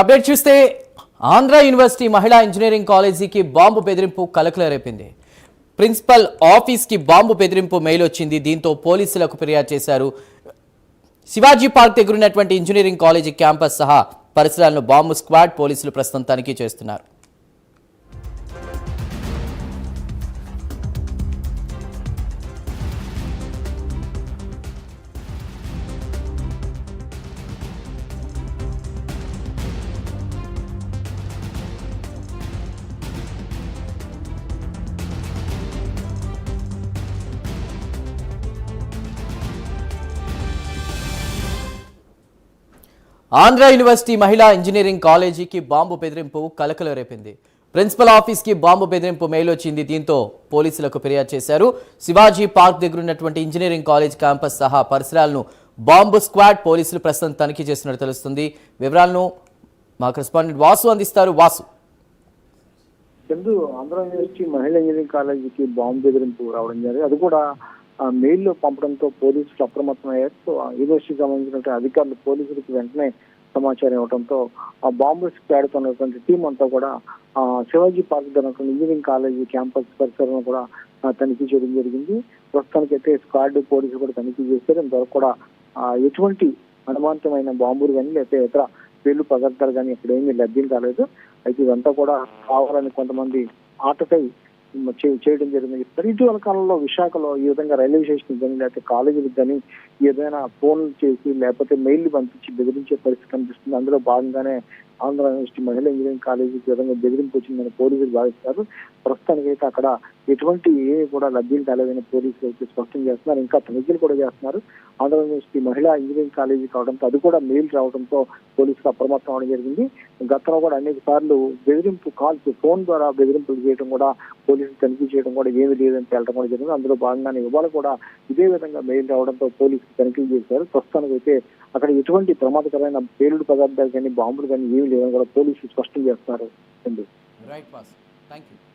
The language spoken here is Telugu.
అప్డేట్ చూస్తే ఆంధ్ర యూనివర్సిటీ మహిళా ఇంజనీరింగ్ కాలేజీకి బాంబు బెదిరింపు కలకలం రేపింది. ప్రిన్సిపల్ ఆఫీస్కి బాంబు బెదిరింపు మెయిల్ వచ్చింది. దీంతో పోలీసులకు ఫిర్యాదు చేశారు. శివాజీ పార్క్ దగ్గర ఉన్నటువంటి ఇంజనీరింగ్ కాలేజీ క్యాంపస్ సహా పరిసరాలను బాంబు స్క్వాడ్ పోలీసులు ప్రస్తుతం తనిఖీ చేస్తున్నారు. ఆంధ్ర యూనివర్సిటీ మహిళా ఇంజనీరింగ్ కాలేజీకి బాంబు బెదిరింపు కలకలం రేపింది. ప్రిన్సిపల్ ఆఫీస్కి బాంబు బెదిరింపు మెయిల్ వచ్చింది. దీంతో పోలీసులకు ఫిర్యాదు చేశారు. శివాజీ పార్క్ దగ్గర ఉన్నటువంటి ఇంజనీరింగ్ కాలేజ్ క్యాంపస్ సహా పరిసరాలను బాంబు స్క్వాడ్ పోలీసులు ప్రస్తుతం తనిఖీ చేస్తున్నట్టు తెలుస్తుంది. వివరాలను మా కరెస్పాండెంట్ వాసు అందిస్తారు. వాసు, ఆంధ్ర యూనివర్సిటీ మహిళా ఇంజనీరింగ్ కాలేజీకి బాంబు బెదిరింపు రావడం జరిగింది. అది కూడా మెయిల్ లో పంపడంతో పోలీసులు అప్రమత్తమయ్యారు. సో యూనివర్సిటీకి సంబంధించిన అధికారులు పోలీసులకు వెంటనే సమాచారం ఇవ్వడంతో ఆ బాంబు స్క్వాడ్ ఉన్నటువంటి టీం అంతా కూడా శివాజీ పార్క్ దగ్గర ఇంజనీరింగ్ కాలేజీ క్యాంపస్ పరిసరాలను కూడా తనిఖీ చేయడం జరిగింది. ప్రస్తుతానికైతే స్క్వాడ్ పోలీసులు కూడా తనిఖీ చేశారు. ఇంతవరకు కూడా ఎటువంటి అనుమానితమైన బాంబులు కానీ లేకపోతే ఇతర పేర్లు పదార్థాలు కానీ ఇక్కడ ఏమీ లభ్యం కాలేదు. అయితే ఇదంతా కూడా కావాలని కొంతమంది ఆటకై చేయడం జరిగింది. ఇటీవల కాలంలో విశాఖలో ఈ విధంగా రైల్వే స్టేషన్ కానీ లేకపోతే కాలేజీలకు కానీ ఏదైనా ఫోన్లు చేసి లేకపోతే మెయిల్ పంపించి బెదిరించే పరిస్థితి కనిపిస్తుంది. అందులో భాగంగానే ఆంధ్ర యూనివర్సిటీ మహిళా ఇంజనీరింగ్ కాలేజీకి విధంగా బెదిరింపు వచ్చిందని పోలీసులు భావిస్తారు. ప్రస్తుతానికైతే అక్కడ ఎటువంటి ఏమీ కూడా లభ్యం కాలేదని పోలీసులు అయితే స్పష్టం చేస్తున్నారు. ఇంకా తనిఖీలు కూడా చేస్తున్నారు. ఆంధ్ర యూనివర్సిటీ మహిళా ఇంజనీరింగ్ కాలేజీ కావడంతో అది కూడా మెయిల్ రావడంతో పోలీసులు అప్రమత్తం అవడం జరిగింది. గతంలో కూడా అనేక సార్లు బెదిరింపు కాల్స్ ఫోన్ ద్వారా బెదిరింపులు చేయడం కూడా పోలీసులు తనిఖీ చేయడం కూడా ఏమీ లేదని తేలడం కూడా జరిగింది. అందులో భాగంగానే ఇవాళ కూడా ఇదే విధంగా మెయిల్ రావడంతో పోలీసులు తనిఖీలు చేశారు. ప్రస్తుతానికి అయితే అక్కడ ఎటువంటి ప్రమాదకరమైన పేలుడు పదార్థాలు కానీ బాంబులు కానీ ఏమీ లేదని కూడా పోలీసులు స్పష్టం చేస్తున్నారు.